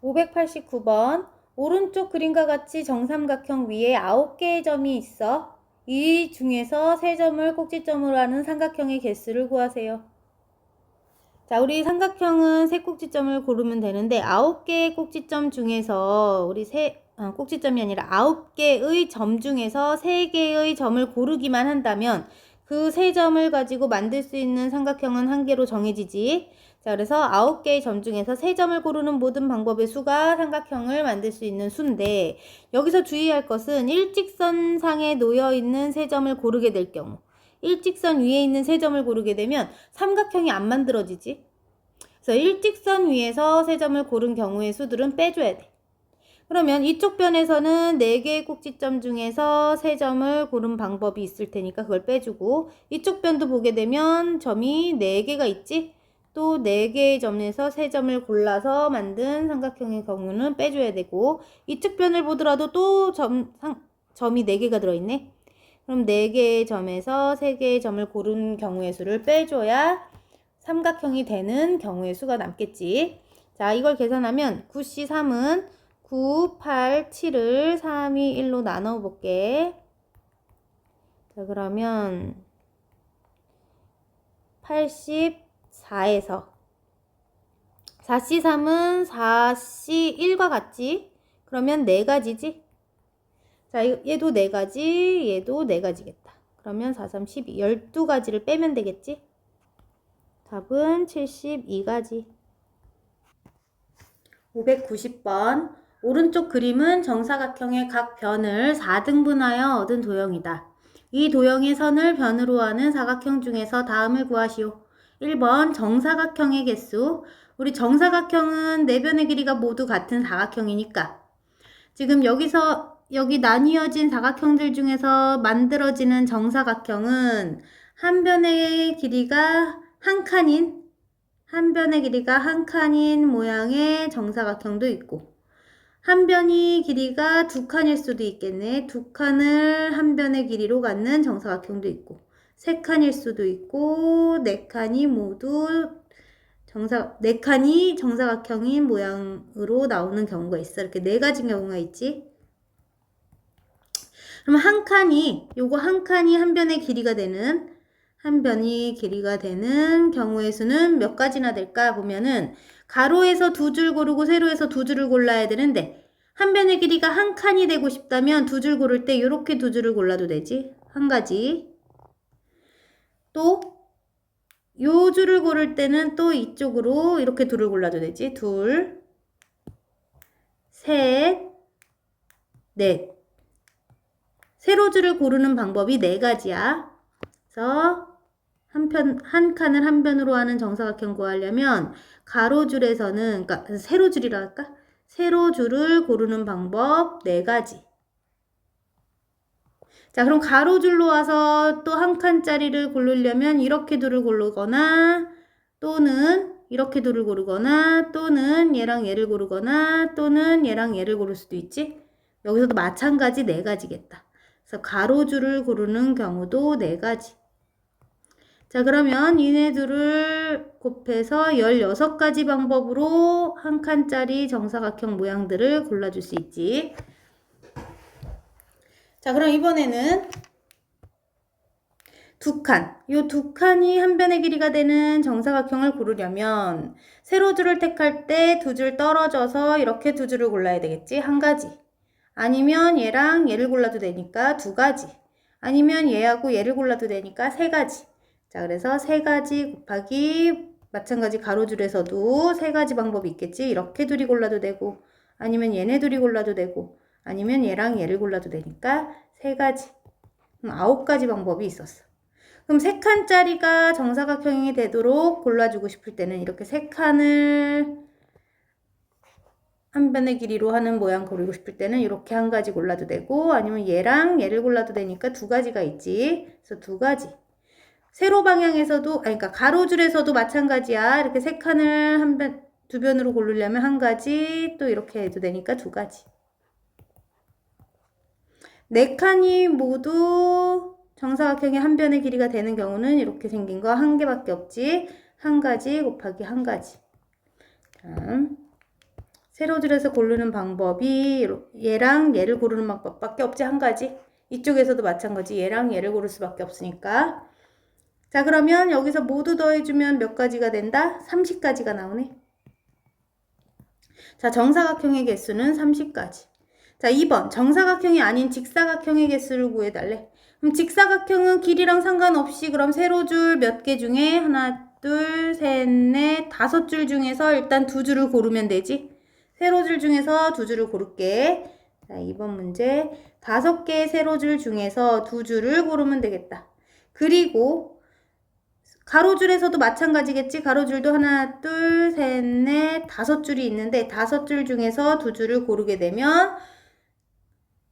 589번. 오른쪽 그림과 같이 정삼각형 위에 9개의 점이 있어. 이 중에서 3점을 꼭지점으로 하는 삼각형의 개수를 구하세요. 자, 우리 삼각형은 3꼭지점을 고르면 되는데 9개의 꼭지점 중에서 우리 꼭지점이 아니라 9개의 점 중에서 3개의 점을 고르기만 한다면 그 3점을 가지고 만들 수 있는 삼각형은 1개로 정해지지. 자, 그래서 9개의 점 중에서 3점을 고르는 모든 방법의 수가 삼각형을 만들 수 있는 수인데, 여기서 주의할 것은 일직선상에 놓여 있는 3점을 고르게 될 경우, 일직선 위에 있는 3점을 고르게 되면 삼각형이 안 만들어지지. 그래서 일직선 위에서 3점을 고른 경우의 수들은 빼줘야 돼. 그러면 이쪽 변에서는 4개의 꼭지점 중에서 3점을 고른 방법이 있을 테니까 그걸 빼주고, 이쪽 변도 보게 되면 점이 4개가 있지? 또 4개의 점에서 3점을 골라서 만든 삼각형의 경우는 빼줘야 되고, 이쪽 변을 보더라도 또 점이 4개가 들어있네? 그럼 4개의 점에서 3개의 점을 고른 경우의 수를 빼줘야 삼각형이 되는 경우의 수가 남겠지. 자, 이걸 계산하면 9C3은 9, 8, 7을 3, 2, 1로 나눠 볼게. 자, 그러면 84에서 4C3은 4C1과 같지? 그러면 4가지지? 자, 얘도 4가지, 얘도 4가지겠다. 그러면 4, 3, 12, 12가지를 빼면 되겠지? 답은 72가지. 590번. 오른쪽 그림은 정사각형의 각 변을 4등분하여 얻은 도형이다. 이 도형의 선을 변으로 하는 사각형 중에서 다음을 구하시오. 1번 정사각형의 개수. 우리 정사각형은 4변의 길이가 모두 같은 사각형이니까 지금 여기 나뉘어진 사각형들 중에서 만들어지는 정사각형은 한 변의 길이가 한 칸인 모양의 정사각형도 있고, 한 변이 길이가 2칸일 수도 있겠네. 2칸을 한 변의 길이로 갖는 정사각형도 있고, 3칸일 수도 있고, 4칸이 모두 4칸이 정사각형인 모양으로 나오는 경우가 있어. 이렇게 4가지 경우가 있지. 그럼 한 칸이 한 변의 길이가 되는 경우의 수는 몇 가지나 될까 보면은 가로에서 2줄 고르고 세로에서 2줄을 골라야 되는데 한 변의 길이가 한 칸이 되고 싶다면 2줄 고를 때 이렇게 2줄을 골라도 되지. 한 가지. 또 요 줄을 고를 때는 또 이쪽으로 이렇게 둘을 골라도 되지. 둘, 셋, 넷. 세로줄을 고르는 방법이 4가지야. 그래서 한 칸을 한 변으로 하는 정사각형 구하려면 가로줄에서는, 그러니까 세로줄이라 할까? 세로줄을 고르는 방법 4가지. 자, 그럼 가로줄로 와서 또 한 칸짜리를 고르려면 이렇게 둘을 고르거나 또는 이렇게 둘을 고르거나 또는 얘랑 얘를 고르거나 또는 얘랑 얘를 고를 수도 있지. 여기서도 마찬가지 4가지겠다. 그래서 가로줄을 고르는 경우도 4가지. 자, 그러면 얘네들을 곱해서 16가지 방법으로 한 칸짜리 정사각형 모양들을 골라줄 수 있지. 자, 그럼 이번에는 2칸. 요 2칸이 한 변의 길이가 되는 정사각형을 고르려면 세로줄을 택할 때 2줄 떨어져서 이렇게 2줄을 골라야 되겠지. 한 가지. 아니면 얘랑 얘를 골라도 되니까 2가지. 아니면 얘하고 얘를 골라도 되니까 3가지. 자, 그래서 3가지 곱하기 마찬가지 가로줄에서도 3가지 방법이 있겠지. 이렇게 둘이 골라도 되고 아니면 얘네 둘이 골라도 되고 아니면 얘랑 얘를 골라도 되니까 3가지. 9가지 방법이 있었어. 그럼 3칸짜리가 정사각형이 되도록 골라주고 싶을 때는 이렇게 3칸을 한 변의 길이로 하는 모양 고르고 싶을 때는 이렇게 한 가지 골라도 되고 아니면 얘랑 얘를 골라도 되니까 2가지가 있지. 그래서 2가지. 세로 방향에서도 그러니까 가로줄에서도 마찬가지야. 이렇게 3칸을 2변으로 고르려면 한 가지, 또 이렇게 해도 되니까 2가지. 4칸이 모두 정사각형의 한 변의 길이가 되는 경우는 이렇게 생긴 거 한 개밖에 없지. 한 가지 곱하기 한 가지. 세로줄에서 고르는 방법이 얘랑 얘를 고르는 방법밖에 없지. 한 가지. 이쪽에서도 마찬가지. 얘랑 얘를 고를 수밖에 없으니까. 자, 그러면 여기서 모두 더해주면 몇 가지가 된다? 30가지가 나오네. 자, 정사각형의 개수는 30가지. 자, 2번. 정사각형이 아닌 직사각형의 개수를 구해달래. 그럼 직사각형은 길이랑 상관없이 그럼 세로줄 몇 개 중에 하나, 둘, 셋, 넷, 5줄 중에서 일단 2줄을 고르면 되지. 세로줄 중에서 2줄을 고를게. 자, 2번 문제. 5개의 세로줄 중에서 2줄을 고르면 되겠다. 그리고 가로줄에서도 마찬가지겠지. 가로줄도 하나, 둘, 셋, 넷, 5줄이 있는데 5줄 중에서 2줄을 고르게 되면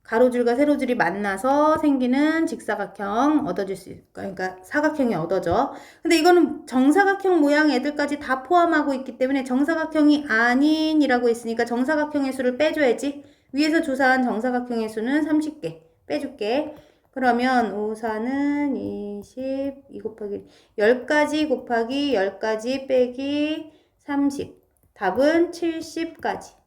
가로줄과 세로줄이 만나서 생기는 직사각형 얻어질 수 있을 거야. 그러니까 사각형이 얻어져. 근데 이거는 정사각형 모양 애들까지 다 포함하고 있기 때문에 정사각형이 아닌이라고 했으니까 정사각형의 수를 빼줘야지. 위에서 조사한 정사각형의 수는 30개. 빼줄게. 그러면 5, 4는 20, 2 곱하기 10가지 곱하기 10가지 빼기 30. 답은 70가지.